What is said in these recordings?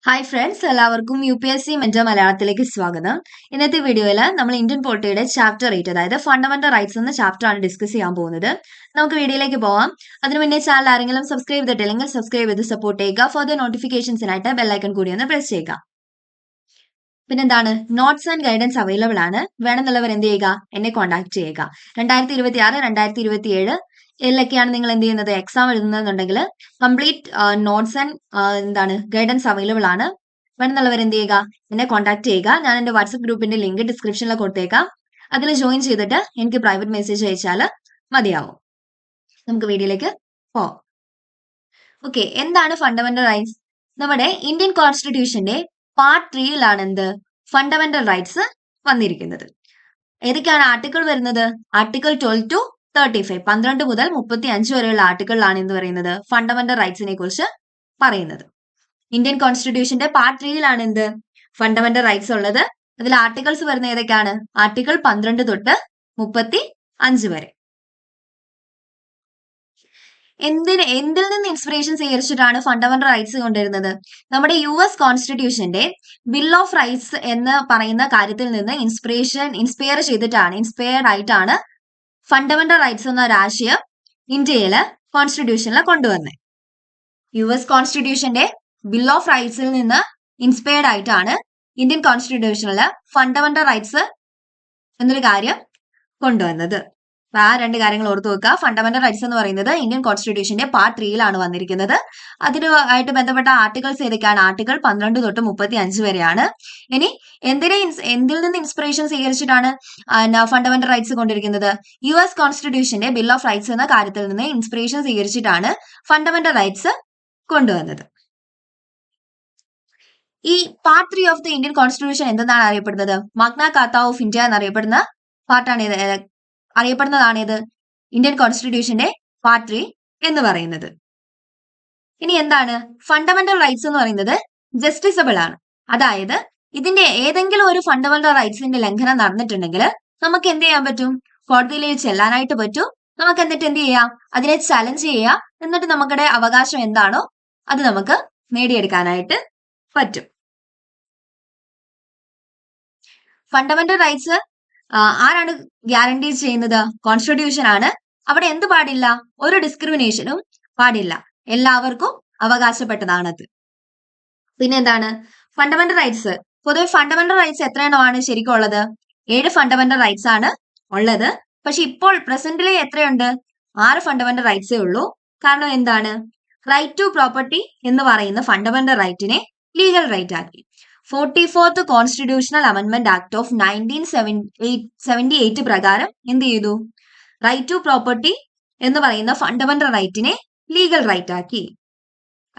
Hi friends, എല്ലാവർക്കും UPSC mentor മലയാളത്തിലേക്ക് സ്വാഗതം. ഇന്നത്തെ വീഡിയോയിൽ നമ്മൾ ഇന്ത്യൻ പോളിറ്റിയുടെ ചാപ്റ്റർ 8, അതായത് ഫണ്ടമെന്റൽ റൈറ്റ്സ് എന്ന ചാപ്റ്റർ ആണ് ഡിസ്കസ് ചെയ്യാൻ പോകുന്നത്. നമുക്ക് വീഡിയോയിലേക്ക് പോവാം. അതിനു മുന്നേ ചാനൽ ആരെങ്കിലും സബ്സ്ക്രൈബ് ചെയ്തിട്ടില്ലെങ്കിൽ സബ്സ്ക്രൈബ് ചെയ്ത് സപ്പോർട്ട് ചെയ്യുക. ഫോർ നോട്ടിഫിക്കേഷൻസിനായിട്ട് ബെല്ലൈക്കൺ കൂടി ഒന്ന് പ്രസ് ചെയ്യുക. പിന്നെന്താണ്, നോട്ട്സ് ആൻഡ് ഗൈഡൻസ് അവൈലബിൾ ആണ്. വേണമെന്നുള്ളവർ എന്ത് ചെയ്യുക, എന്നെ കോൺടാക്ട് ചെയ്യുക. 2026, 2027 ഇതിലൊക്കെയാണ് നിങ്ങൾ എന്ത് ചെയ്യുന്നത്, എക്സാം എഴുതുന്നതെന്നുണ്ടെങ്കിൽ complete notes and guidance available ആണ്. വേണമെന്നുള്ളവർ എന്ത് ചെയ്യുക, എന്നെ കോൺടാക്ട് ചെയ്യുക. ഞാൻ എന്റെ വാട്സപ്പ് ഗ്രൂപ്പിന്റെ ലിങ്ക് ഡിസ്ക്രിപ്ഷനിൽ കൊടുത്തേക്കാം. അതിൽ ജോയിൻ ചെയ്തിട്ട് എനിക്ക് പ്രൈവറ്റ് മെസ്സേജ് അയച്ചാൽ മതിയാവും. നമുക്ക് വീഡിയോയിലേക്ക് പോവാം. ഓക്കെ, എന്താണ് ഫണ്ടമെന്റൽ റൈറ്റ്സ്? നമ്മുടെ ഇന്ത്യൻ കോൺസ്റ്റിറ്റ്യൂഷന്റെ പാർട്ട് 3യിലാണ് എന്ത്, ഫണ്ടമെന്റൽ റൈറ്റ്സ് വന്നിരിക്കുന്നത്. ഏതൊക്കെയാണ് ആർട്ടിക്കിൾ വരുന്നത്? ആർട്ടിക്കിൾ 12 to 35, 12 മുതൽ 35 വരെയുള്ള ആർട്ടിക്കിളിലാണ് എന്ന് പറയുന്നത് ഫണ്ടമെന്റൽ റൈറ്റ്സിനെ കുറിച്ച് പറയുന്നത്. ഇന്ത്യൻ കോൺസ്റ്റിറ്റ്യൂഷന്റെ പാർട്ട് 3യിലാണ് എന്ത്, ഫണ്ടമെന്റൽ റൈറ്റ്സ് ഉള്ളത്. അതിൽ ആർട്ടിക്കിൾസ് വരുന്ന ഏതൊക്കെയാണ്? ആർട്ടിക്കിൾ 12 തൊട്ട് 35 വരെ. എന്തിൽ നിന്ന് ഇൻസ്പിറേഷൻ സ്വീകരിച്ചിട്ടാണ് ഫണ്ടമെന്റൽ റൈറ്റ്സ് കൊണ്ടുവരുന്നത്? നമ്മുടെ US കോൺസ്റ്റിറ്റ്യൂഷന്റെ ബിൽ ഓഫ് റൈറ്റ്സ് എന്ന് പറയുന്ന കാര്യത്തിൽ നിന്ന് ഇൻസ്പയർഡ് ആയിട്ടാണ് ഫണ്ടമെന്റൽ റൈറ്റ്സ് എന്ന ഒരു ആശയം ഇന്ത്യയിലെ കോൺസ്റ്റിറ്റ്യൂഷനിൽ കൊണ്ടുവന്നത്. US കോൺസ്റ്റിറ്റ്യൂഷന്റെ ബിൽ ഓഫ് റൈറ്റ്സിൽ നിന്ന് ഇൻസ്പയർഡ് ആയിട്ടാണ് ഇന്ത്യൻ കോൺസ്റ്റിറ്റ്യൂഷനിൽ ഫണ്ടമെന്റൽ റൈറ്റ്സ് എന്നൊരു കാര്യം കൊണ്ടുവന്നത്. ആ രണ്ട് കാര്യങ്ങൾ ഓർത്തു വെക്കുക. ഫണ്ടമെന്റൽ റൈറ്റ്സ് എന്ന് പറയുന്നത് ഇന്ത്യൻ കോൺസ്റ്റിറ്റ്യൂഷന്റെ പാർട്ട് 3യിലാണ് വന്നിരിക്കുന്നത്. അതിനുമായിട്ട് ബന്ധപ്പെട്ട ആർട്ടിക്കിൾസ് ഏതൊക്കെയാണ്? ആർട്ടിക്കിൾ 12 തൊട്ട് 35 വരെയാണ്. ഇനി എന്തിൽ നിന്ന് ഇൻസ്പിറേഷൻ സ്വീകരിച്ചിട്ടാണ് ഫണ്ടമെന്റൽ റൈറ്റ്സ് കൊണ്ടിരിക്കുന്നത്? US കോൺസ്റ്റിറ്റ്യൂഷന്റെ ബിൽ ഓഫ് റൈറ്റ്സ് എന്ന കാര്യത്തിൽ നിന്ന് ഇൻസ്പിറേഷൻ സ്വീകരിച്ചിട്ടാണ് ഫണ്ടമെന്റൽ റൈറ്റ്സ് കൊണ്ടുവന്നത്. ഈ part 3 of the Indian constitution എന്തെന്നാണ് അറിയപ്പെടുന്നത്? മാഗ്ന കാർട്ട ഓഫ് ഇന്ത്യ എന്നറിയപ്പെടുന്ന അറിയപ്പെടുന്നതാണിത് ഇന്ത്യൻ കോൺസ്റ്റിറ്റ്യൂഷന്റെ പാർട്ട് 3 എന്ന് പറയുന്നത്. ഇനി എന്താണ് ഫണ്ടമെന്റൽ റൈറ്റ്സ് എന്ന് പറയുന്നത്? ജസ്റ്റിസബിൾ ആണ്. അതായത് ഇതിന്റെ ഏതെങ്കിലും ഒരു ഫണ്ടമെന്റൽ റൈറ്റ്സിന്റെ ലംഘനം നടന്നിട്ടുണ്ടെങ്കിൽ നമുക്ക് എന്ത് ചെയ്യാൻ പറ്റും? കോടതിയിലേക്ക് ചെല്ലാനായിട്ട് പറ്റും. നമുക്ക് എന്നിട്ട് എന്ത് ചെയ്യാം? അതിനെ ചലഞ്ച് ചെയ്യാം. എന്നിട്ട് നമ്മുടെ അവകാശം എന്താണോ അത് നമുക്ക് നേടിയെടുക്കാനായിട്ട് പറ്റും. ഫണ്ടമെന്റൽ റൈറ്റ്സ് ആരാണ് ഗ്യാരണ്ടി ചെയ്യുന്നത്? കോൺസ്റ്റിറ്റ്യൂഷൻ ആണ്. അവിടെ എന്ത് പാടില്ല? ഒരു ഡിസ്ക്രിമിനേഷനും പാടില്ല. എല്ലാവർക്കും അവകാശപ്പെട്ടതാണത്. പിന്നെ എന്താണ് ഫണ്ടമെന്റൽ റൈറ്റ്സ്? പൊതുവെ ഫണ്ടമെന്റൽ റൈറ്റ്സ് എത്ര എണ്ണമാണ് ശരിക്കും ഉള്ളത്? 7 ഫണ്ടമെന്റൽ റൈറ്റ്സ് ആണ് ഉള്ളത്. പക്ഷെ ഇപ്പോൾ പ്രസന്റിൽ എത്രയുണ്ട്? 6 ഫണ്ടമെന്റൽ റൈറ്റ്സേ ഉള്ളൂ. കാരണം എന്താണ്? റൈറ്റ് ടു പ്രോപ്പർട്ടി എന്ന് പറയുന്ന ഫണ്ടമെന്റൽ റൈറ്റിനെ ലീഗൽ റൈറ്റ് ആക്കി. 44th constitutional amendment act of 1978 പ്രകാരം എന്ത് ചെയ്തു? റൈറ്റ് ടു പ്രോപ്പർട്ടി എന്ന് പറയുന്ന ഫണ്ടമെന്റൽ റൈറ്റിനെ ലീഗൽ റൈറ്റ് ആക്കി.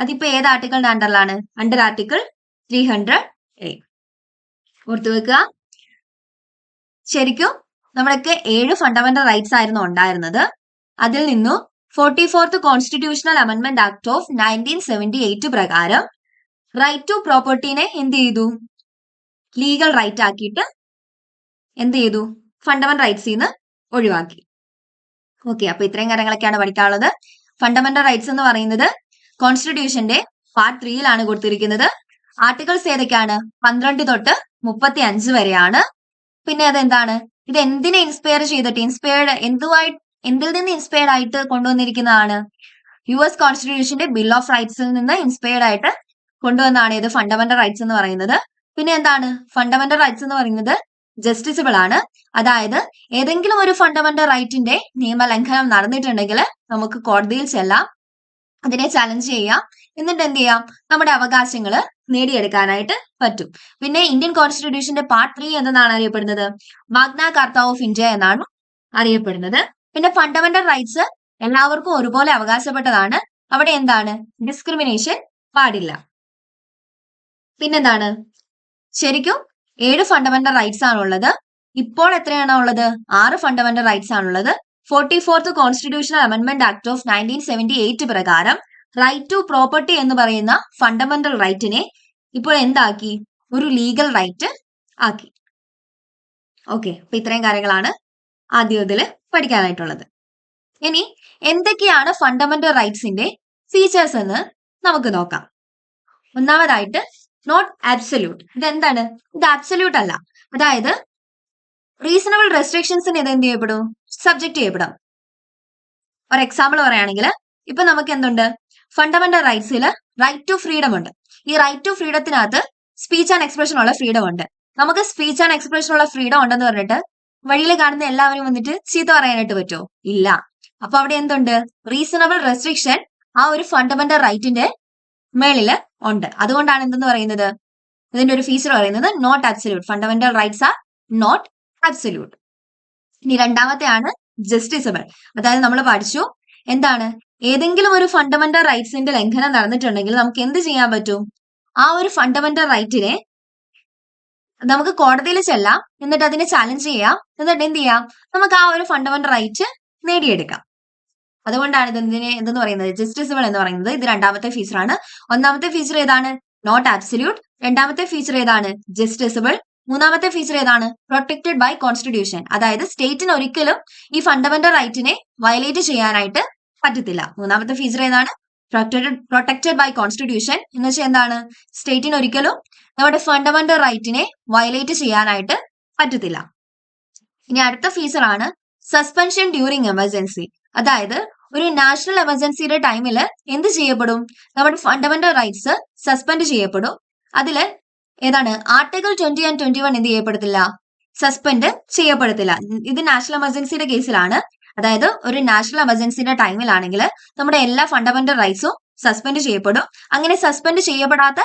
അതിപ്പോ ഏത് ആർട്ടിക്കിളിന്റെ അണ്ടറിലാണ്? Under article 300A. ഓർത്തു വെക്കുക. ശരിക്കും നമ്മളൊക്കെ 7 ഫണ്ടമെന്റൽ റൈറ്റ്സ് ആയിരുന്നു ഉണ്ടായിരുന്നത്. അതിൽ നിന്നും 44th constitutional amendment act of 1978 പ്രകാരം റൈറ്റ് ടു പ്രോപ്പർട്ടിനെ എന്ത് ചെയ്തു? ലീഗൽ റൈറ്റ് ആക്കിയിട്ട് എന്ത് ചെയ്തു? ഫണ്ടമെന്റൽ റൈറ്റ്സിൽ നിന്ന് ഒഴിവാക്കി. ഓക്കെ, അപ്പൊ ഇത്രയും കാര്യങ്ങളൊക്കെയാണ് പഠിക്കാനുള്ളത്. ഫണ്ടമെന്റൽ റൈറ്റ്സ് എന്ന് പറയുന്നത് കോൺസ്റ്റിറ്റ്യൂഷന്റെ പാർട്ട് 3യിലാണ് കൊടുത്തിരിക്കുന്നത്. ആർട്ടിക്കിൾസ് ഏതൊക്കെയാണ്? 12 തൊട്ട് 35 വരെയാണ്. പിന്നെ അതെന്താണ്? ഇത് എന്തിനെ ഇൻസ്പയർ ചെയ്തിട്ട് എന്തിൽ നിന്ന് ഇൻസ്പയർഡ് ആയിട്ട് കൊണ്ടുവന്നിരിക്കുന്നതാണ്? US കോൺസ്റ്റിറ്റ്യൂഷന്റെ ബിൽ ഓഫ് റൈറ്റ്സിൽ നിന്ന് ഇൻസ്പയർഡ് ആയിട്ട് കൊണ്ടുവന്നാണ് ഇത് ഫണ്ടമെന്റൽ റൈറ്റ്സ് എന്ന് പറയുന്നത്. പിന്നെ എന്താണ് ഫണ്ടമെന്റൽ റൈറ്റ്സ് എന്ന് പറയുന്നത്? ജസ്റ്റിസബിൾ ആണ്. അതായത് ഏതെങ്കിലും ഒരു ഫണ്ടമെന്റൽ റൈറ്റിന്റെ നിയമലംഘനം നടന്നിട്ടുണ്ടെങ്കിൽ നമുക്ക് കോടതിയിൽ ചെല്ലാം, അതിനെ ചലഞ്ച് ചെയ്യാം, എന്നിട്ട് എന്ത് ചെയ്യാം? നമ്മുടെ അവകാശങ്ങൾ നേടിയെടുക്കാനായിട്ട് പറ്റും. പിന്നെ ഇന്ത്യൻ കോൺസ്റ്റിറ്റ്യൂഷന്റെ പാർട്ട് 3 എന്നാണ് അറിയപ്പെടുന്നത്? മാഗ്ന കാർട്ട ഓഫ് ഇന്ത്യ എന്നാണ് അറിയപ്പെടുന്നത്. പിന്നെ ഫണ്ടമെന്റൽ റൈറ്റ്സ് എല്ലാവർക്കും ഒരുപോലെ അവകാശപ്പെട്ടതാണ്. അവിടെ എന്താണ്? ഡിസ്ക്രിമിനേഷൻ പാടില്ല. പിന്നെന്താണ്? ശരിക്കും 7 ഫണ്ടമെന്റൽ റൈറ്റ്സ് ആണുള്ളത്. ഇപ്പോൾ എത്രയാണ് ഉള്ളത്? 6 ഫണ്ടമെന്റൽ റൈറ്റ്സ് ആണുള്ളത്. 44th constitutional amendment act of 1978 പ്രകാരം റൈറ്റ് ടു പ്രോപ്പർട്ടി എന്ന് പറയുന്ന ഫണ്ടമെന്റൽ റൈറ്റിനെ ഇപ്പോൾ എന്താക്കി? ഒരു ലീഗൽ റൈറ്റ് ആക്കി. ഓക്കെ, അപ്പൊ ഇത്രയും കാര്യങ്ങളാണ് ആദ്യം ഇതിൽ പഠിക്കാനായിട്ടുള്ളത്. ഇനി എന്തൊക്കെയാണ് ഫണ്ടമെന്റൽ റൈറ്റ്സിന്റെ ഫീച്ചേഴ്സ് എന്ന് നമുക്ക് നോക്കാം. ഒന്നാമതായിട്ട് നോട്ട് ആബ്സല്യൂട്ട്. ഇതെന്താണ്? ഇത് ആബ്സല്യൂട്ട് അല്ല. അതായത് റീസണബിൾ റെസ്ട്രിക്ഷൻസിന് ഇത് എന്ത് ചെയ്യപ്പെടും? സബ്ജക്ട് ചെയ്യപ്പെടും. ഒരു എക്സാമ്പിൾ പറയുകയാണെങ്കിൽ ഇപ്പൊ നമുക്ക് എന്തുണ്ട്? ഫണ്ടമെന്റൽ റൈറ്റ്സിൽ റൈറ്റ് ടു ഫ്രീഡം ഉണ്ട്. ഈ റൈറ്റ് ടു ഫ്രീഡത്തിനകത്ത് സ്പീച്ച് ആൻഡ് എക്സ്പ്രഷൻ ഉള്ള ഫ്രീഡം ഉണ്ട്. നമുക്ക് സ്പീച്ച് ആൻഡ് എക്സ്പ്രഷൻ ഉള്ള ഫ്രീഡം ഉണ്ടെന്ന് പറഞ്ഞിട്ട് വഴിയിൽ കാണുന്ന എല്ലാവരും വന്നിട്ട് ചീത്ത പറയാനായിട്ട് പറ്റുമോ? ഇല്ല. അപ്പൊ അവിടെ എന്തുണ്ട്? റീസണബിൾ റെസ്ട്രിക്ഷൻ ആ ഒരു ഫണ്ടമെന്റൽ റൈറ്റിന്റെ മേളില് ഉണ്ട്. അതുകൊണ്ടാണ് എന്തെന്ന് പറയുന്നത്? ഇതിന്റെ ഒരു ഫീച്ചർ പറയുന്നത് not absolute. Fundamental rights are not absolute. ഇനി രണ്ടാമത്തെയാണ് ജസ്റ്റിസബിൾ. അതായത് നമ്മൾ പഠിച്ചു എന്താണ്? ഏതെങ്കിലും ഒരു ഫണ്ടമെന്റൽ റൈറ്റ്സിന്റെ ലംഘനം നടന്നിട്ടുണ്ടെങ്കിൽ നമുക്ക് എന്ത് ചെയ്യാൻ പറ്റും? ആ ഒരു ഫണ്ടമെന്റൽ റൈറ്റിനെ നമുക്ക് കോടതിയിൽ ചെല്ലാം, എന്നിട്ട് അതിനെ ചാലഞ്ച് ചെയ്യാം, എന്നിട്ട് എന്ത് ചെയ്യാം? നമുക്ക് ആ ഒരു ഫണ്ടമെന്റൽ റൈറ്റ് നേടിയെടുക്കാം. അതുകൊണ്ടാണ് ഇതിനെ എന്തെന്ന് പറയുന്നത്? ജസ്റ്റിസബിൾ എന്ന് പറയുന്നത്. ഇത് രണ്ടാമത്തെ ഫീച്ചറാണ്. ഒന്നാമത്തെ ഫീച്ചർ ഏതാണ്? Not absolute. രണ്ടാമത്തെ ഫീച്ചർ ഏതാണ്? ജസ്റ്റിസബിൾ. മൂന്നാമത്തെ ഫീച്ചർ ഏതാണ്? Protected by constitution. അതായത് സ്റ്റേറ്റിന് ഒരിക്കലും ഈ ഫണ്ടമെന്റൽ റൈറ്റിനെ വയലേറ്റ് ചെയ്യാനായിട്ട് പറ്റത്തില്ല. മൂന്നാമത്തെ ഫീച്ചർ ഏതാണ്? പ്രൊട്ടക്റ്റഡ് ബൈ കോൺസ്റ്റിറ്റ്യൂഷൻ എന്ന് വെച്ചാൽ എന്താണ്? സ്റ്റേറ്റിന് ഒരിക്കലും നമ്മുടെ ഫണ്ടമെന്റൽ റൈറ്റിനെ വയലേറ്റ് ചെയ്യാനായിട്ട് പറ്റത്തില്ല. ഇനി അടുത്ത ഫീച്ചർ ആണ് സസ്പെൻഷൻ ഡ്യൂറിങ് എമർജൻസി. അതായത് ഒരു നാഷണൽ എമർജൻസിയുടെ ടൈമിൽ എന്ത് ചെയ്യപ്പെടും? നമ്മുടെ ഫണ്ടമെന്റൽ റൈറ്റ്സ് സസ്പെൻഡ് ചെയ്യപ്പെടും. അതില് ഏതാണ്? ആർട്ടിക്കിൾ 20 and 21 എന്ത് ചെയ്യപ്പെടത്തില്ല? സസ്പെൻഡ് ചെയ്യപ്പെടത്തില്ല. ഇത് നാഷണൽ എമർജൻസിയുടെ കേസിലാണ്. അതായത് ഒരു നാഷണൽ എമർജൻസിയുടെ ടൈമിലാണെങ്കിൽ നമ്മുടെ എല്ലാ ഫണ്ടമെന്റൽ റൈറ്റ്സും സസ്പെൻഡ് ചെയ്യപ്പെടും. അങ്ങനെ സസ്പെൻഡ് ചെയ്യപ്പെടാത്ത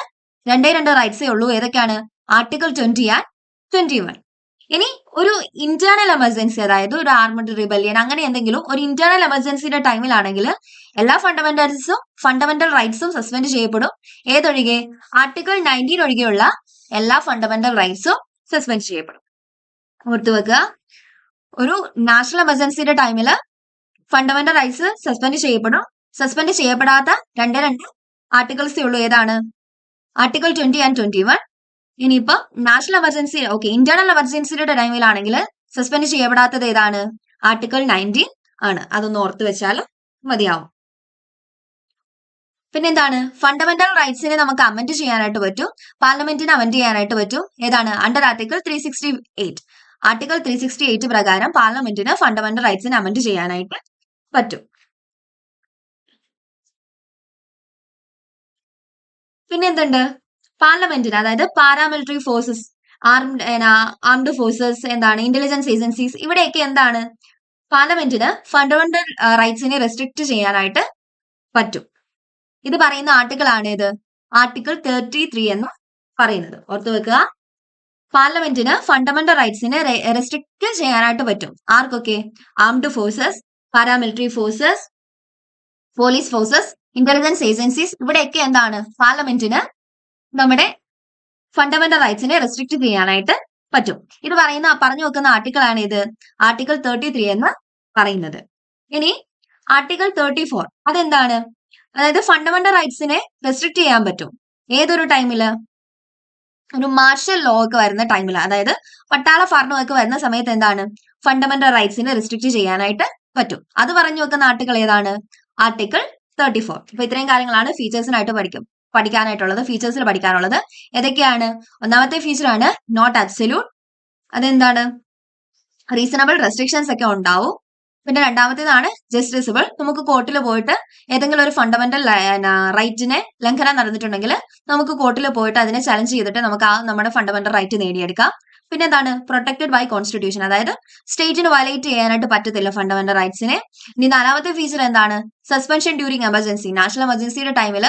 രണ്ട് റൈറ്റ്സേ ഉള്ളൂ. ഏതൊക്കെയാണ്? Article 20 and 21. ഇനി ഒരു ഇന്റേണൽ എമർജൻസി, അതായത് ഒരു ആർമഡ് റിബല്യൻ അങ്ങനെ എന്തെങ്കിലും ഒരു ഇന്റേണൽ എമർജൻസിയുടെ ടൈമിലാണെങ്കിൽ എല്ലാ ഫണ്ടമെന്റൽ റൈറ്റ്സും സസ്പെൻഡ് ചെയ്യപ്പെടും. ഏതൊഴികെ? ആർട്ടിക്കിൾ 19 ഒഴികെയുള്ള എല്ലാ ഫണ്ടമെന്റൽ റൈറ്റ്സും സസ്പെൻഡ് ചെയ്യപ്പെടും. ഓർത്തു വെക്കുക, ഒരു നാഷണൽ എമർജൻസിയുടെ ടൈമിൽ ഫണ്ടമെന്റൽ റൈറ്റ്സ് സസ്പെൻഡ് ചെയ്യപ്പെടും. സസ്പെൻഡ് ചെയ്യപ്പെടാത്ത രണ്ട് ആർട്ടിക്കിൾസേ ഉള്ളൂ. ഏതാണ്? Article 20 and 21. ഇനിയിപ്പോ നാഷണൽ എമർജൻസി, ഓക്കെ, ഇന്റേണൽ എമർജൻസിയുടെ ടൈമിലാണെങ്കിൽ സസ്പെൻഡ് ചെയ്യപ്പെടാത്തത് ഏതാണ്? ആർട്ടിക്കിൾ 19 ആണ്. അതൊന്ന് ഓർത്ത് വെച്ചാൽ മതിയാവും. പിന്നെന്താണ്? ഫണ്ടമെന്റൽ റൈറ്റ്സിനെ നമുക്ക് അമെന്റ് ചെയ്യാനായിട്ട് പറ്റും. പാർലമെന്റിന് അമെന്റ് ചെയ്യാനായിട്ട് പറ്റും. ഏതാണ്? Under article 368. ആർട്ടിക്കിൾ 368 പ്രകാരം പാർലമെന്റിന് ഫണ്ടമെന്റൽ റൈറ്റ്സിനെ അമെന്റ് ചെയ്യാനായിട്ട് പറ്റും. പിന്നെ എന്തുണ്ട്? പാർലമെന്റിന്, അതായത് പാരാമിലിറ്ററി ഫോഴ്സസ്, ആർംഡ് ഫോഴ്സസ്, എന്താണ്, ഇന്റലിജൻസ് ഏജൻസീസ്, ഇവിടെയൊക്കെ എന്താണ്? പാർലമെന്റിന് ഫണ്ടമെന്റൽ റൈറ്റ്സിനെ റെസ്ട്രിക്ട് ചെയ്യാനായിട്ട് പറ്റും. ഇത് പറയുന്ന ആർട്ടിക്കിൾ ആണ് ഇത് ആർട്ടിക്കിൾ 33 എന്ന് പറയുന്നത്. ഓർത്തു വെക്കുക, പാർലമെന്റിന് ഫണ്ടമെന്റൽ റൈറ്റ്സിനെ റെസ്ട്രിക്ട് ചെയ്യാനായിട്ട് പറ്റും. ആർക്കൊക്കെ? Armed forces, paramilitary forces, police forces, intelligence agencies, ഇവിടെയൊക്കെ എന്താണ്? പാർലമെന്റിന് നമ്മുടെ ഫണ്ടമെന്റൽ റൈറ്റ്സിനെ റെസ്ട്രിക്ട് ചെയ്യാനായിട്ട് പറ്റും. ഇത് പറഞ്ഞു വെക്കുന്ന ആർട്ടിക്കിൾ ആണ് ഇത് ആർട്ടിക്കിൾ 33 എന്ന് പറയുന്നത്. ഇനി ആർട്ടിക്കിൾ 34 അതെന്താണ്? അതായത് ഫണ്ടമെന്റൽ റൈറ്റ്സിനെ റെസ്ട്രിക്ട് ചെയ്യാൻ പറ്റും. ഏതൊരു ടൈമില്? ഒരു മാർഷൽ ലോ ഒക്കെ വരുന്ന ടൈമിൽ, അതായത് പട്ടാള ഭരണമൊക്കെ വരുന്ന സമയത്ത് എന്താണ്? ഫണ്ടമെന്റൽ റൈറ്റ്സിനെ റെസ്ട്രിക്ട് ചെയ്യാനായിട്ട് പറ്റും. അത് പറഞ്ഞു വെക്കുന്ന ആർട്ടിക്കിൾ ഏതാണ്? ആർട്ടിക്കിൾ 34. അപ്പൊ ഇത്രയും കാര്യങ്ങളാണ് ഫീച്ചേഴ്സിനായിട്ട് പഠിക്കാനായിട്ടുള്ളത്. ഫീച്ചേഴ്സിൽ പഠിക്കാനുള്ളത് ഏതൊക്കെയാണ്? ഒന്നാമത്തെ ഫീച്ചർ ആണ് നോട്ട് അബ്സല്യൂട്ട്. അതെന്താണ്? റീസണബിൾ റെസ്ട്രിക്ഷൻസ് ഒക്കെ ഉണ്ടാവും. പിന്നെ രണ്ടാമത്തേതാണ് ജസ്റ്റിസബിൾ. നമുക്ക് കോർട്ടിൽ പോയിട്ട് ഏതെങ്കിലും ഒരു ഫണ്ടമെന്റൽ റൈറ്റിനെ ലംഘനം നടന്നിട്ടുണ്ടെങ്കിൽ നമുക്ക് കോർട്ടിൽ പോയിട്ട് അതിനെ ചലഞ്ച് ചെയ്തിട്ട് നമുക്ക് നമ്മുടെ ഫണ്ടമെന്റൽ റൈറ്റ് നേടിയെടുക്കാം. പിന്നെ എന്താണ്? Protected by constitution. അതായത് സ്റ്റേറ്റിന് വയലേറ്റ് ചെയ്യാനായിട്ട് പറ്റത്തില്ല ഫണ്ടമെന്റൽ റൈറ്റ്സിനെ. ഇനി നാലാമത്തെ ഫീച്ചർ എന്താണ്? Suspension during emergency. നാഷണൽ എമർജൻസിയുടെ ടൈമിൽ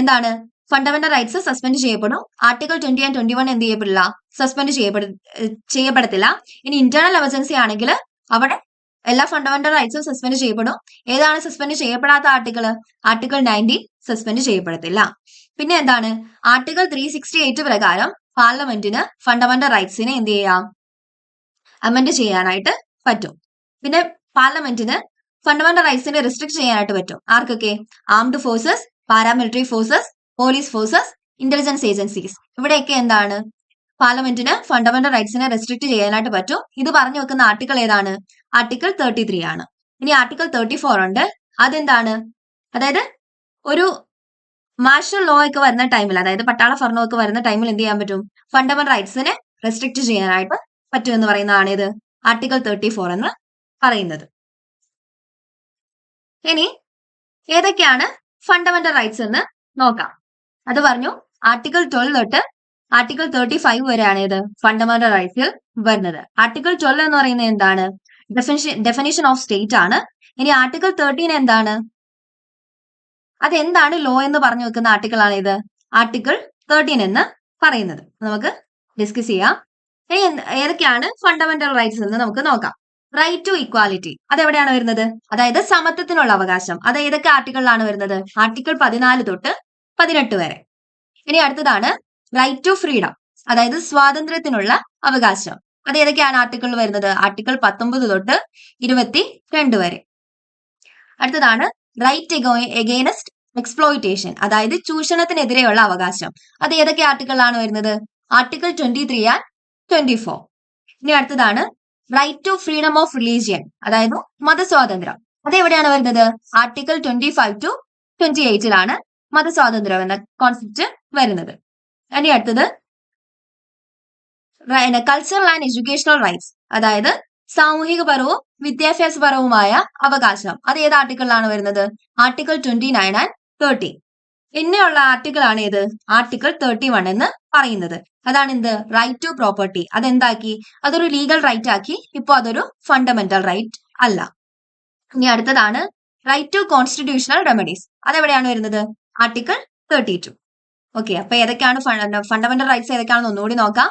എന്താണ്? ഫണ്ടമെന്റൽ റൈറ്റ്സ് സസ്പെൻഡ് ചെയ്യപ്പെടും. ആർട്ടിക്കിൾ 20 and 21 എന്ത് ചെയ്യപ്പെടില്ല? സസ്പെൻഡ് ചെയ്യപ്പെടത്തില്ല. ഇനി ഇന്റേണൽ എമർജൻസി ആണെങ്കിൽ അവിടെ എല്ലാ ഫണ്ടമെന്റൽ റൈറ്റ്സും സസ്പെൻഡ് ചെയ്യപ്പെടും. ഏതാണ് സസ്പെൻഡ് ചെയ്യപ്പെടാത്ത ആർട്ടിക്കിൾ? Article 19 suspend ചെയ്യപ്പെടത്തില്ല. പിന്നെ എന്താണ്? ആർട്ടിക്കിൾ 368 പ്രകാരം പാർലമെന്റിന് ഫണ്ടമെന്റൽ റൈറ്റ്സിനെ എന്ത് ചെയ്യാം? അമെന്റ് ചെയ്യാനായിട്ട് പറ്റും. പിന്നെ പാർലമെന്റിന് ഫണ്ടമെന്റൽ റൈറ്റ്സിനെ റെസ്ട്രിക്ട് ചെയ്യാനായിട്ട് പറ്റും. ആർക്കൊക്കെ? Armed forces, paramilitary forces, police forces, intelligence agencies, ഇവിടെയൊക്കെ എന്താണ്? പാർലമെന്റിന് ഫണ്ടമെന്റൽ റൈറ്റ്സിനെ റെസ്ട്രിക്ട് ചെയ്യാനായിട്ട് പറ്റും. ഇത് പറഞ്ഞു വെക്കുന്ന ആർട്ടിക്കിൾ ഏതാണ്? ആർട്ടിക്കിൾ 33 ആണ്. ഇനി ആർട്ടിക്കിൾ 34 ഉണ്ട്. അതെന്താണ്? അതായത് ഒരു മാർഷൽ ലോ ഒക്കെ വരുന്ന ടൈമിൽ, അതായത് പട്ടാള ഭരണം ഒക്കെ വരുന്ന ടൈമിൽ എന്ത് ചെയ്യാൻ പറ്റും? ഫണ്ടമെന്റൽ റൈറ്റ്സിനെ റെസ്ട്രിക്ട് ചെയ്യാനായിട്ട് പറ്റും എന്ന് പറയുന്നതാണ് ഇത് ആർട്ടിക്കിൾ 34 എന്ന് പറയുന്നത്. ഇനി ഏതൊക്കെയാണ് ഫണ്ടമെന്റൽ റൈറ്റ്സ് എന്ന് നോക്കാം. അത് പറഞ്ഞു ആർട്ടിക്കിൾ 12 തൊട്ട് ആർട്ടിക്കിൾ 35 വരെയാണ് ഇത് ഫണ്ടമെന്റൽ റൈറ്റ്സിൽ വരുന്നത്. ആർട്ടിക്കിൾ 12 എന്ന് പറയുന്നത് എന്താണ്? ഡെഫിനിഷൻ ഓഫ് സ്റ്റേറ്റ് ആണ്. ഇനി ആർട്ടിക്കിൾ 13 എന്താണ്? അതെന്താണ് ലോ എന്ന് പറഞ്ഞു വെക്കുന്ന ആർട്ടിക്കിൾ ആണ് ഇത് ആർട്ടിക്കിൾ 13 എന്ന് പറയുന്നത്. നമുക്ക് ഡിസ്കസ് ചെയ്യാം. ഇനി ഏതൊക്കെയാണ് ഫണ്ടമെന്റൽ റൈറ്റ്സ് എന്ന് നമുക്ക് നോക്കാം. റൈറ്റ് ടു ഇക്വാലിറ്റി, അതെവിടെയാണ് വരുന്നത്? അതായത് സമത്വത്തിനുള്ള അവകാശം. അത് ഏതൊക്കെ ആർട്ടിക്കിളിലാണ് വരുന്നത്? ആർട്ടിക്കിൾ 14 തൊട്ട് 18 വരെ. ഇനി അടുത്തതാണ് റൈറ്റ് ടു ഫ്രീഡം, അതായത് സ്വാതന്ത്ര്യത്തിനുള്ള അവകാശം. അത് ഏതൊക്കെയാണ് ആർട്ടിക്കിൾ വരുന്നത്? ആർട്ടിക്കിൾ 19 തൊട്ട് 22 വരെ. അടുത്തതാണ് റൈറ്റ് എഗെയിൻസ്റ്റ് എക്സ്പ്ലോയിറ്റേഷൻ, അതായത് ചൂഷണത്തിനെതിരെയുള്ള അവകാശം. അത് ഏതൊക്കെ ആർട്ടിക്കിളാണ് വരുന്നത്? Article 23 and 24. ഇനി അടുത്തതാണ് right to freedom of religion, അതായത് മതസ്വാതന്ത്ര്യം. അത് എവിടെയാണ് വരുന്നത്? ആർട്ടിക്കിൾ 25 ടു 28 മതസ്വാതന്ത്ര്യം എന്ന കോൺസെപ്റ്റ് വരുന്നത്. ഇനി അടുത്തത് കൾച്ചറൽ ആൻഡ് എഡ്യൂക്കേഷണൽ റൈറ്റ്സ്, അതായത് സാമൂഹികപരവും വിദ്യാഭ്യാസപരവുമായ അവകാശം. അത് ഏത് ആർട്ടിക്കിളിലാണ് വരുന്നത്? Article 29 and 30. പിന്നെയുള്ള ആർട്ടിക്കിൾ ആണ് ഏത്? ആർട്ടിക്കിൾ 31 എന്ന് പറയുന്നത്. അതാണ് എന്ത്? Right to property. അതെന്താക്കി? അതൊരു ലീഗൽ റൈറ്റ് ആക്കി. ഇപ്പൊ അതൊരു ഫണ്ടമെന്റൽ റൈറ്റ് അല്ല. ഇനി അടുത്തതാണ് റൈറ്റ് ടു കോൺസ്റ്റിറ്റ്യൂഷണൽ റെമഡീസ്. അതെവിടെയാണ് വരുന്നത്? ആർട്ടിക്കിൾ 32. ഓക്കെ, അപ്പൊ ഏതൊക്കെയാണ് ഫണ്ടമെന്റൽ റൈറ്റ്സ് ഏതൊക്കെയാണെന്ന് ഒന്നുകൂടി നോക്കാം.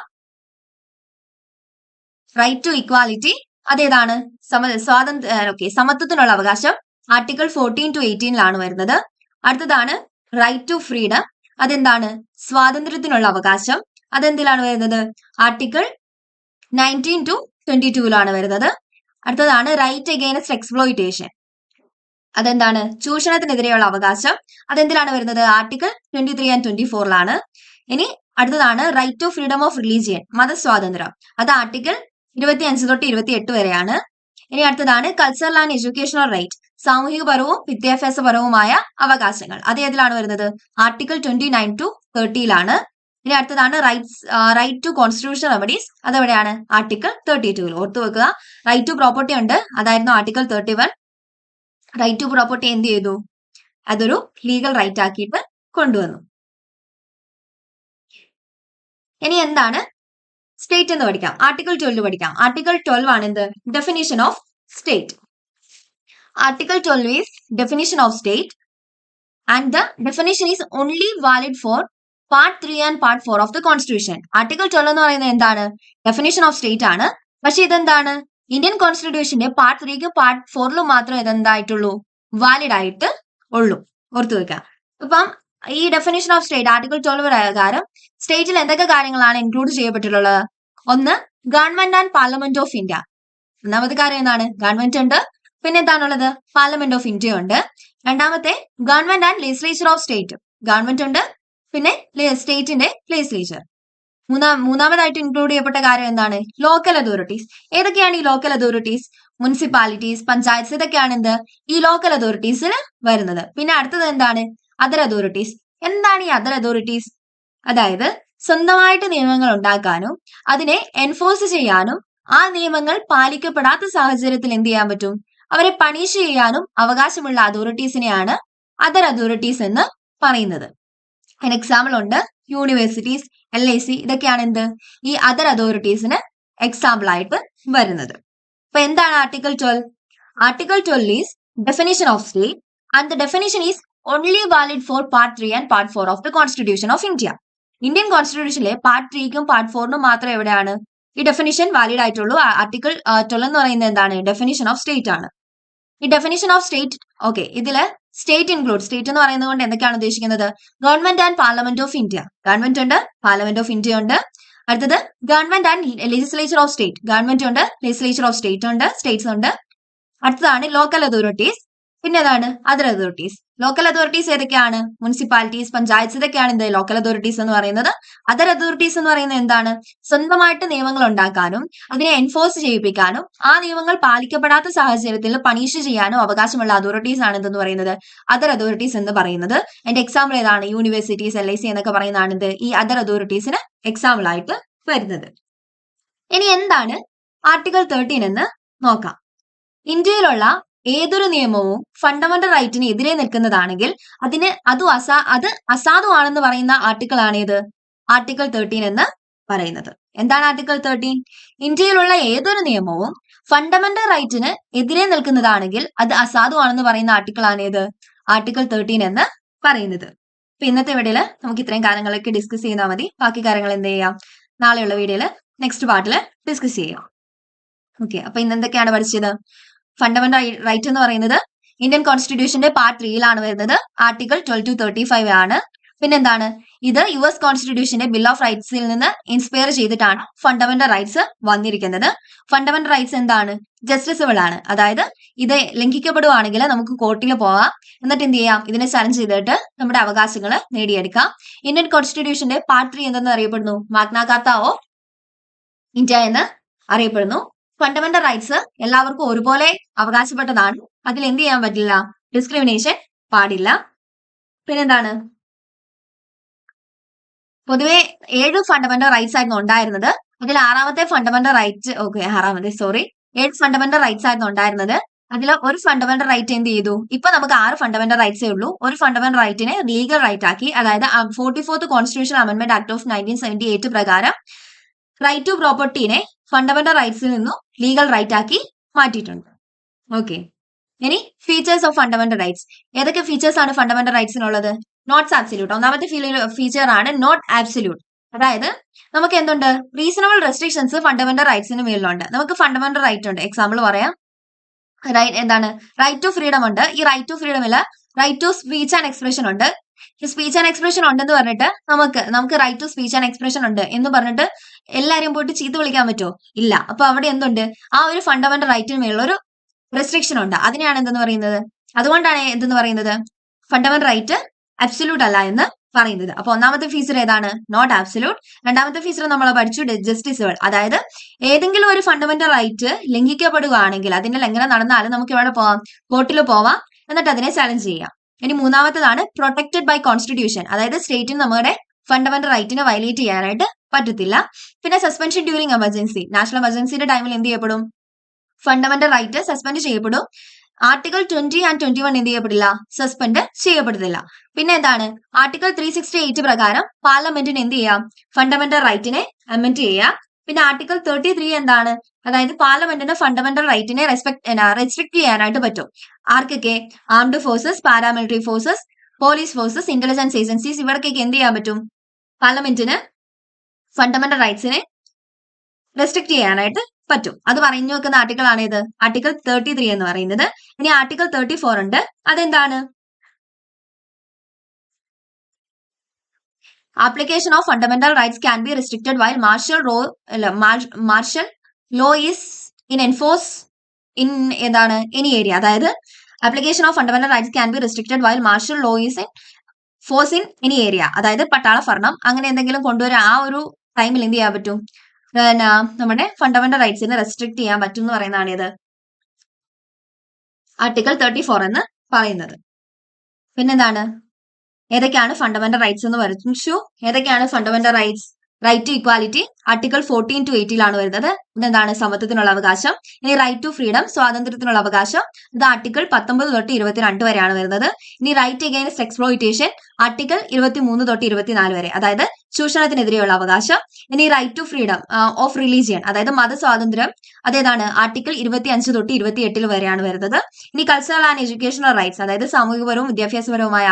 റൈറ്റ് ടു ഇക്വാലിറ്റി, അതേതാണ്? സമത്വത്തിനുള്ള അവകാശം. ആർട്ടിക്കിൾ 14 ടു 18 വരുന്നത്. അടുത്തതാണ് റൈറ്റ് ടു ഫ്രീഡം, അതെന്താണ്? സ്വാതന്ത്ര്യത്തിനുള്ള അവകാശം. അതെന്തിലാണ് വരുന്നത്? ആർട്ടിക്കിൾ 19 ടു 22 വരുന്നത്. അടുത്തതാണ് റൈറ്റ് എഗെയിൻസ്റ്റ് എക്സ്പ്ലോയിറ്റേഷൻ, അതെന്താണ്? ചൂഷണത്തിനെതിരെയുള്ള അവകാശം. അതെന്തിലാണ് വരുന്നത്? ആർട്ടിക്കിൾ 23 ആൻഡ് 24 ഇനി അടുത്തതാണ് right to freedom of religion, മതസ്വാതന്ത്ര്യം. അത് ആർട്ടിക്കിൾ 25 തൊട്ട് 28 വരെയാണ്. ഇനി അടുത്തതാണ് കൾച്ചറൽ ആൻഡ് എഡ്യൂക്കേഷണൽ റൈറ്റ്, സാമൂഹികപരവും വിദ്യാഭ്യാസപരവുമായ അവകാശങ്ങൾ. അത് ഏതിലാണ് വരുന്നത്? ആർട്ടിക്കിൾ 29 ടു 30 ഇനി അടുത്തതാണ് റൈറ്റ് ടു കോൺസ്റ്റിറ്റ്യൂഷണൽ റെമഡീസ്. അതെവിടെയാണ്? ആർട്ടിക്കിൾ 32. ഓർത്തു വെക്കുക. റൈറ്റ് ടു പ്രോപ്പർട്ടി ഉണ്ട്, അതായിരുന്നു ആർട്ടിക്കിൾ 31. റൈറ്റ് ടു പ്രോപ്പർട്ടി എന്ത് ചെയ്തു? അതൊരു ലീഗൽ റൈറ്റ് ആക്കിയിട്ട് കൊണ്ടുവന്നു. ഇനി എന്താണ് സ്റ്റേറ്റ് എന്ന് പഠിക്കാം. ആർട്ടിക്കിൾ 12 പഠിക്കാം. ആർട്ടിക്കിൾ 12 ആണ് എന്ത്? Definition of state. Article 12 is definition of state and the definition is only valid for part 3 and part 4 of the constitution. Article 12 എന്ന് പറയുന്നത് എന്താണ്? ഡെഫിനിഷൻ ഓഫ് സ്റ്റേറ്റ് ആണ്. പക്ഷെ ഇതെന്താണ്? ഇന്ത്യൻ കോൺസ്റ്റിറ്റ്യൂഷന്റെ പാർട്ട് 3ക്കും പാർട്ട് 4ലും മാത്രമേ ഇതെന്തായിട്ടുള്ളൂ? വാലിഡ് ആയിട്ട് ഉള്ളൂ. ഓർത്തു വെക്കാം. ഇപ്പം ഈ ഡെഫിനിഷൻ ഓഫ് സ്റ്റേറ്റ് ആർട്ടിക്കിൾ 12 പ്രകാരം സ്റ്റേറ്റിൽ എന്തൊക്കെ കാര്യങ്ങളാണ് ഇൻക്ലൂഡ് ചെയ്യപ്പെട്ടിട്ടുള്ളത്? ഒന്ന്, government and parliament of India. ഒന്നാമത്തെ കാര്യം എന്താണ്? ഗവൺമെന്റ് ഉണ്ട്. പിന്നെ എന്താണുള്ളത്? പാർലമെന്റ് ഓഫ് ഇന്ത്യ ഉണ്ട്. രണ്ടാമത്തെ, government and legislature of state. Government ഉണ്ട്, പിന്നെ സ്റ്റേറ്റിന്റെ ലെജിസ്ലേച്ചർ. മൂന്നാമതായിട്ട് ഇൻക്ലൂഡ് ചെയ്യപ്പെട്ട കാര്യം എന്താണ്? Local authorities. ഏതൊക്കെയാണ് ഈ ലോക്കൽ അതോറിറ്റീസ്? മുനിസിപ്പാലിറ്റീസ്, പഞ്ചായത്ത്, ഇതൊക്കെയാണ് എന്ത്? ഈ ലോക്കൽ അതോറിറ്റീസിൽ വരുന്നത്. പിന്നെ അടുത്തത് എന്താണ്? Other authorities. എന്താണ് ഈ അതർ അതോറിറ്റീസ്? അതായത് സ്വന്തമായിട്ട് നിയമങ്ങൾ ഉണ്ടാക്കാനും അതിനെ എൻഫോഴ്സ് ചെയ്യാനും ആ നിയമങ്ങൾ പാലിക്കപ്പെടാത്ത സാഹചര്യത്തിൽ എന്ത് ചെയ്യാൻ പറ്റും? അവരെ പണിഷ് ചെയ്യാനും അവകാശമുള്ള അതോറിറ്റീസിനെയാണ് അതർ അതോറിറ്റീസ് എന്ന് പറയുന്നത്. അതിന് എക്സാമ്പിൾ ഉണ്ട്. യൂണിവേഴ്സിറ്റീസ്, LIC, ഇതൊക്കെയാണ് എന്ത്? ഈ അതർ അതോറിറ്റീസിന് എക്സാമ്പിൾ ആയിട്ട് വരുന്നത്. അപ്പൊ എന്താണ് article 12? Article 12 is definition of state and the definition is only valid for part 3 and part 4 of the constitution of India. Indian കോൺസ്റ്റിറ്റ്യൂഷനിലെ പാർട്ട് 3ക്കും പാർട്ട് 4നും മാത്രം എവിടെയാണ് ഈ ഡെഫിനിഷൻ വാലിഡ് ആയിട്ടുള്ളൂ. ആർട്ടിക്കിൾ 12 എന്ന് പറയുന്നത് എന്താണ്? ഡെഫിനിഷൻ ഓഫ് സ്റ്റേറ്റ് ആണ്. ഈ ഡെഫിനിഷൻ ഓഫ് സ്റ്റേറ്റ്, ഓക്കെ, ഇതില് സ്റ്റേറ്റ് ഇൻക്ലൂഡ്, സ്റ്റേറ്റ് എന്ന് പറയുന്നത് കൊണ്ട് എന്തൊക്കെയാണ് ഉദ്ദേശിക്കുന്നത്? Government and parliament of India. Government ഉണ്ട്, പാർലമെന്റ് ഓഫ് ഇന്ത്യ ഉണ്ട്. അടുത്തത് government and legislature of state. Government ഉണ്ട്, ലെജിസ്ലേച്ചർ ഓഫ് സ്റ്റേറ്റ് ഉണ്ട്, സ്റ്റേറ്റ്സ് ഉണ്ട്. അടുത്തതാണ് ലോക്കൽ അതോറിറ്റീസ്. പിന്നെ ഏതാണ് അതർ അതോറിറ്റീസ്. ലോക്കൽ അതോറിറ്റീസ് ഏതൊക്കെയാണ്? മുനിസിപ്പാലിറ്റീസ്, പഞ്ചായത്ത്, ഇതൊക്കെയാണ് എന്ത് ലോക്കൽ അതോറിറ്റീസ് എന്ന് പറയുന്നത്. അതർ അതോറിറ്റീസ് എന്ന് പറയുന്നത് എന്താണ്? സ്വന്തമായിട്ട് നിയമങ്ങൾ ഉണ്ടാക്കാനും അതിനെ എൻഫോഴ്സ് ചെയ്യിപ്പിക്കാനും ആ നിയമങ്ങൾ പാലിക്കപ്പെടാത്ത സാഹചര്യത്തിൽ പണിഷ് ചെയ്യാനും അവകാശമുള്ള അതോറിറ്റീസ് ആണ് എന്തെന്ന് പറയുന്നത് അതർ അതോറിറ്റീസ് എന്ന് പറയുന്നത്. അതിന്റെ എക്സാമ്പിൾ ഏതാണ്? യൂണിവേഴ്സിറ്റീസ്, LIC എന്നൊക്കെ പറയുന്നതാണ് ഇത് ഈ അതർ അതോറിറ്റീസിന് എക്സാമ്പിൾ ആയിട്ട് വരുന്നത്. ഇനി എന്താണ് ആർട്ടിക്കിൾ 13 എന്ന് നോക്കാം. ഇന്ത്യയിലുള്ള ഏതൊരു നിയമവും ഫണ്ടമെന്റൽ റൈറ്റിന് എതിരെ നിൽക്കുന്നതാണെങ്കിൽ അത് അസാധുവാണെന്ന് പറയുന്ന ആർട്ടിക്കിൾ ആണ് ഇത് ആർട്ടിക്കിൾ 13 എന്ന് പറയുന്നത്. എന്താണ് ആർട്ടിക്കിൾ 13? ഇന്ത്യയിലുള്ള ഏതൊരു നിയമവും ഫണ്ടമെന്റൽ റൈറ്റിന് എതിരെ നിൽക്കുന്നതാണെങ്കിൽ അത് അസാധുവാണെന്ന് പറയുന്ന ആർട്ടിക്കിൾ ആണ് ഇത് ആർട്ടിക്കിൾ 13 എന്ന് പറയുന്നത്. അപ്പൊ ഇന്നത്തെ വീഡിയോയില് നമുക്ക് ഇത്രയും കാര്യങ്ങളൊക്കെ ഡിസ്കസ് ചെയ്താൽ മതി. ബാക്കി കാര്യങ്ങൾ എന്ത് ചെയ്യാം? നാളെയുള്ള വീഡിയോയില് നെക്സ്റ്റ് പാർട്ടിൽ ഡിസ്കസ് ചെയ്യാം. ഓക്കെ, അപ്പൊ ഇന്ന് എന്തൊക്കെയാണ് പഠിച്ചത്? ഫണ്ടമെന്റൽ റൈറ്റ് എന്ന് പറയുന്നത് ഇന്ത്യൻ കോൺസ്റ്റിറ്റ്യൂഷന്റെ പാർട്ട് 3യിലാണ് വരുന്നത്. ആർട്ടിക്കിൾ 12 to 35 ആണ്. പിന്നെന്താണ്? ഇത് US കോൺസ്റ്റിറ്റ്യൂഷന്റെ ബിൽ ഓഫ് റൈറ്റ്സിൽ നിന്ന് ഇൻസ്പയർ ചെയ്തിട്ടാണ് ഫണ്ടമെന്റൽ റൈറ്റ്സ് വന്നിരിക്കുന്നത്. ഫണ്ടമെന്റൽ റൈറ്റ്സ് എന്താണ്? ജസ്റ്റിസബിൾ ആണ്. അതായത് ഇത് ലംഘിക്കപ്പെടുവാണെങ്കിൽ നമുക്ക് കോർട്ടിൽ പോകാം, എന്നിട്ട് എന്ത് ചെയ്യാം? ഇതിനെ ചലഞ്ച് ചെയ്തിട്ട് നമ്മുടെ അവകാശങ്ങൾ നേടിയെടുക്കാം. ഇന്ത്യൻ കോൺസ്റ്റിറ്റ്യൂഷന്റെ പാർട്ട് 3 എന്തെന്ന് അറിയപ്പെടുന്നു? മാഗ്ന കാർത്ത ഓഫ് ഇന്ത്യ എന്ന് അറിയപ്പെടുന്നു. ഫണ്ടമെന്റൽ റൈറ്റ്സ് എല്ലാവർക്കും ഒരുപോലെ അവകാശപ്പെട്ടതാണ്. അതിൽ എന്ത് ചെയ്യാൻ പറ്റില്ല? ഡിസ്ക്രിമിനേഷൻ പാടില്ല. പിന്നെന്താണ്? പൊതുവെ 7 ഫണ്ടമെന്റൽ റൈറ്റ്സ് ആയിരുന്നു ഉണ്ടായിരുന്നത്. അതിൽ 6ാമത്തെ ഫണ്ടമെന്റൽ റൈറ്റ് 7 ഫണ്ടമെന്റൽ റൈറ്റ്സ് ആയിരുന്നു ഉണ്ടായിരുന്നത്. അതിൽ ഒരു ഫണ്ടമെന്റൽ റൈറ്റ് എന്ത് ചെയ്തു? ഇപ്പൊ നമുക്ക് 6 ഫണ്ടമെന്റൽ റൈറ്റ്സേ ഉള്ളൂ. ഒരു ഫണ്ടമെന്റൽ റൈറ്റിനെ ലീഗൽ റൈറ്റ് ആക്കി. അതായത് 44th constitution amendment act of 1978 പ്രകാരം റൈറ്റ് ടു പ്രോപ്പർട്ടീനെ ഫണ്ടമെന്റൽ റൈറ്റ്സിൽ നിന്നും ലീഗൽ റൈറ്റ് ആക്കി മാറ്റിയിട്ടുണ്ട്. ഓക്കെ, ഇനി ഫീച്ചേഴ്സ് ഓഫ് ഫണ്ടമെന്റൽ റൈറ്റ്സ്. ഏതൊക്കെ ഫീച്ചേഴ്സ് ആണ് ഫണ്ടമെന്റൽ റൈറ്റ്സിനുള്ളത്? Not absolute. ഒന്നാമത്തെ ഫീച്ചർ ആണ് നോട്ട് ആബ്സല്യൂട്ട്. അതായത് നമുക്ക് എന്തുണ്ട്? റീസണബിൾ റെസ്ട്രിക്ഷൻസ് ഫണ്ടമെന്റൽ റൈറ്റ്സിന് മേളിലുണ്ട്. നമുക്ക് ഫണ്ടമെന്റൽ റൈറ്റ് ഉണ്ട്. എക്സാമ്പിൾ പറയാം. എന്താണ്? റൈറ്റ് ടു ഫ്രീഡം ഉണ്ട്. ഈ റൈറ്റ് ടു ഫ്രീഡമില് right to speech and expression ഉണ്ട്. സ്പീച്ച് ആൻഡ് എക്സ്പ്രഷൻ ഉണ്ടെന്ന് പറഞ്ഞിട്ട് നമുക്ക് right to speech and expression ഉണ്ട് എന്ന് പറഞ്ഞിട്ട് എല്ലാരും പോയിട്ട് ചീത്ത വിളിക്കാൻ പറ്റുമോ? ഇല്ല. അപ്പൊ അവിടെ എന്തുണ്ട്? ആ ഒരു ഫണ്ടമെന്റൽ റൈറ്റിന് മേലുള്ള ഒരു റെസ്ട്രിക്ഷൻ ഉണ്ട്. അതിനെയാണ് എന്തെന്ന് പറയുന്നത്? അതുകൊണ്ടാണ് എന്തെന്ന് പറയുന്നത്? ഫണ്ടമെന്റൽ റൈറ്റ് അബ്സല്യൂട്ട് അല്ല എന്ന് പറയുന്നത്. അപ്പൊ ഒന്നാമത്തെ ഫീച്ചർ ഏതാണ്? Not absolute. രണ്ടാമത്തെ ഫീച്ചർ നമ്മൾ പഠിച്ചു ജസ്റ്റിസബിൾ. അതായത് ഏതെങ്കിലും ഒരു ഫണ്ടമെന്റൽ റൈറ്റ് ലംഘിക്കപ്പെടുകയാണെങ്കിൽ, അതിന്റെ ലംഘനം നടന്നാലും നമുക്ക് എവിടെ പോവാം? കോർട്ടിൽ പോവാം, എന്നിട്ട് അതിനെ ചലഞ്ച് ചെയ്യാം. ഇനി മൂന്നാമത്തേതാണ് പ്രൊട്ടക്റ്റഡ് ബൈ കോൺസ്റ്റിറ്റ്യൂഷൻ. അതായത് സ്റ്റേറ്റിന് നമ്മുടെ ഫണ്ടമെന്റൽ റൈറ്റിനെ വയലേറ്റ് ചെയ്യാനായിട്ട് പറ്റത്തില്ല. പിന്നെ സസ്പെൻഷൻ ഡ്യൂറിംഗ് എമർജൻസി. നാഷണൽ എമർജൻസിയുടെ ടൈമിൽ എന്ത് ചെയ്യപ്പെടും? ഫണ്ടമെന്റൽ റൈറ്റ് സസ്പെൻഡ് ചെയ്യപ്പെടും. ആർട്ടിക്കിൾ 20 and 21 എന്ത് ചെയ്യപ്പെടില്ല? സസ്പെൻഡ് ചെയ്യപ്പെടുന്നില്ല. പിന്നെ എന്താണ്? ആർട്ടിക്കിൾ 368 പ്രകാരം പാർലമെന്റിന് എന്ത് ചെയ്യാം? ഫണ്ടമെന്റൽ റൈറ്റിനെ അമെൻഡ് ചെയ്യാം. പിന്നെ ആർട്ടിക്കിൾ 33 എന്താണ്? അതായത് പാർലമെന്റിന് ഫണ്ടമെന്റൽ റൈറ്റിനെ റെസ്ട്രിക്ട് ചെയ്യാനായിട്ട് പറ്റും. ആർക്കൊക്കെ? Armed forces, paramilitary forces, police forces, intelligence agencies, ഇവർക്കൊക്കെ എന്ത് ചെയ്യാൻ പറ്റും? പാർലമെന്റിന് ഫണ്ടമെന്റൽ റൈറ്റ്സിനെ റെസ്ട്രിക്ട് ചെയ്യാനായിട്ട് പറ്റും. അത് പറഞ്ഞു വെക്കുന്ന ആർട്ടിക്കിൾ ആണ് ഇത് ആർട്ടിക്കിൾ 33 എന്ന് പറയുന്നത്. ഇനി ആർട്ടിക്കിൾ 34 ഉണ്ട്. അതെന്താണ്? Application of fundamental rights can be restricted while marshal law is in enforce in എന്താണ് എനി ഏരിയ. അതായത് application of fundamental rights can be restricted while marshal law is in force in any area. അതായത് പട്ടാള ഭരണം അങ്ങനെ എന്തെങ്കിലും കൊണ്ടുവരാൻ ആ ഒരു ടൈമിൽ എന്ത് ചെയ്യാൻ പറ്റും? നമ്മുടെ ഫണ്ടമെന്റൽ റൈറ്റ്സിനെ റെസ്ട്രിക്ട് ചെയ്യാൻ പറ്റും എന്ന് പറയുന്നതാണ് ഇത് ആർട്ടിക്കിൾ 34 എന്ന് പറയുന്നത്. പിന്നെന്താണ്? ഏതൊക്കെയാണ് ഫണ്ടമെന്റൽ റൈറ്റ്സ് എന്ന് പറഞ്ഞു. ഏതൊക്കെയാണ് fundamental rights? Right to equality article 14 to 18 വരുന്നത്. ഇതെന്താണ്? സമത്വത്തിനുള്ള അവകാശം. ഇനി റൈറ്റ് ടു ഫ്രീഡം, സ്വാതന്ത്ര്യത്തിനുള്ള അവകാശം, ഇത് ആർട്ടിക്കിൾ 19 തൊട്ട് 22 വരെയാണ് വരുന്നത്. ഇനി റൈറ്റ് അഗൈൻസ്റ്റ് എക്സ്പ്ലോയിറ്റേഷൻ ആർട്ടിക്കിൾ 23 തൊട്ട് 24 വരെ, അതായത് ചൂഷണത്തിനെതിരെയുള്ള അവകാശം. ഇനി right to freedom of religion, അതായത് മതസ്വാതന്ത്ര്യം, അതേതാണ്? ആർട്ടിക്കിൾ 25 തൊട്ട് 28 വരെയാണ് വരുന്നത്. ഇനി കൾച്ചറൽ ആൻഡ് എഡ്യൂക്കേഷണൽ റൈറ്റ്സ്, അതായത് സാമൂഹികപരവും വിദ്യാഭ്യാസപരവുമായ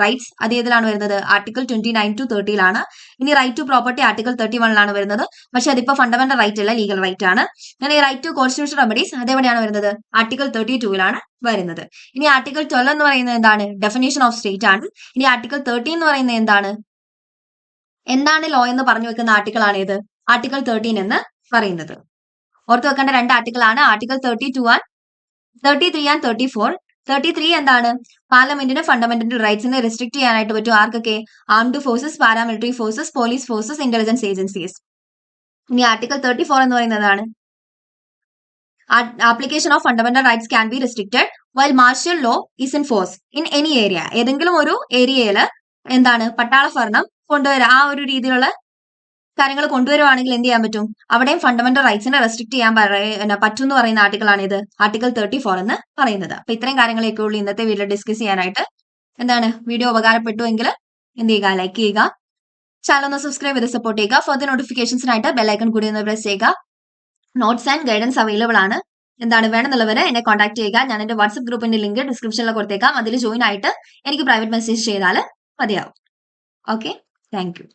റൈറ്റ്സ്, അത് ഏതിലാണ് വരുന്നത്? ആർട്ടിക്കിൾ 29 to 30 ഇനി റൈറ്റ് ടു പ്രോപ്പർട്ടി ആർട്ടിക്കിൾ 31 വരുന്നത്. പക്ഷെ അതിപ്പോ ഫണ്ടമെന്റൽ റൈറ്റ് അല്ല, ലീഗൽ റൈറ്റ് ആണ്. ഇനി റൈറ്റ് ടു കോൺസ്റ്റിറ്റ്യൂഷൻ റെമഡീസ്, അതെവിടെയാണ് വരുന്നത്? ആർട്ടിക്കിൾ 32 വരുന്നത്. ഇനി ആർട്ടിക്കിൾ 12 എന്ന് പറയുന്നത് എന്താണ്? ഡെഫിനേഷൻ ഓഫ് സ്റ്റേറ്റ് ആണ്. ഇനി ആർട്ടിക്കിൾ 13 എന്ന് പറയുന്നത് എന്താണ് ലോ എന്ന് പറഞ്ഞു വെക്കുന്ന ആർട്ടിക്കിൾ ആണ് ഇത് ആർട്ടിക്കിൾ 13 എന്ന് പറയുന്നത്. ഓർത്ത് വെക്കേണ്ട 2 ആർട്ടിക്കിൾ ആണ്. Article 32 and 33 and 34. 33 എന്താണ്? പാർലമെന്റിന് ഫണ്ടമെന്റൽ റൈറ്റ്സിനെ റെസ്ട്രിക്ട് ചെയ്യാനായിട്ട് പറ്റും. ആർക്കൊക്കെ? Armed forces, paramilitary forces, police forces, intelligence agencies. ഇനി ആർട്ടിക്കിൾ 34 എന്ന് പറയുന്നതാണ് application of fundamental rights can be restricted while martial law is in force in any area. ഏതെങ്കിലും ഒരു ഏരിയയിൽ എന്താണ് പട്ടാള ഭരണം കൊണ്ടുവരാം, ആ ഒരു രീതിയിലുള്ള കാര്യങ്ങൾ കൊണ്ടുവരുവാണെങ്കിൽ എന്ത് ചെയ്യാൻ പറ്റും? അവിടെയും ഫണ്ടമെന്റൽ റൈറ്റ്സിനെ റെസ്ട്രിക്ട് ചെയ്യാൻ പറ്റും എന്ന് പറയുന്ന ആർട്ടിക്കിളാണ് ഇത് ആർട്ടിക്കിൾ 34 എന്ന് പറയുന്നത്. അപ്പൊ ഇത്രയും കാര്യങ്ങളൊക്കെ ഉള്ളൂ ഇന്നത്തെ വീഡിയോ ഡിസ്കസ് ചെയ്യാനായിട്ട്. എന്താണ് വീഡിയോ ഉപകാരപ്പെട്ടുവെങ്കിൽ എന്ത് ചെയ്യുക? ലൈക്ക് ചെയ്യുക, ചാനൽ ഒന്ന് സബ്സ്ക്രൈബ് ചെയ്ത് സപ്പോർട്ട് ചെയ്യുക. ഫർദർ നോട്ടിഫിക്കേഷൻസിനായിട്ട് ബെല്ലൈക്കൺ കൂടി ഒന്ന് പ്രസ് ചെയ്യുക. നോട്ട്സ് ആൻഡ് ഗൈഡൻസ് അവൈലബിൾ ആണ്. എന്താണ് വേണമെന്നുള്ളവരെ എന്നെ കോൺടാക്ട് ചെയ്യുക. ഞാൻ എന്റെ വാട്സ്ആപ്പ് ഗ്രൂപ്പിന്റെ ലിങ്ക് ഡിസ്ക്രിപ്ഷനിൽ കൊടുത്തേക്കാം. അതിൽ ജോയിൻ ആയിട്ട് എനിക്ക് പ്രൈവറ്റ് മെസ്സേജ് ചെയ്താൽ മതിയാവും. Okay, thank you.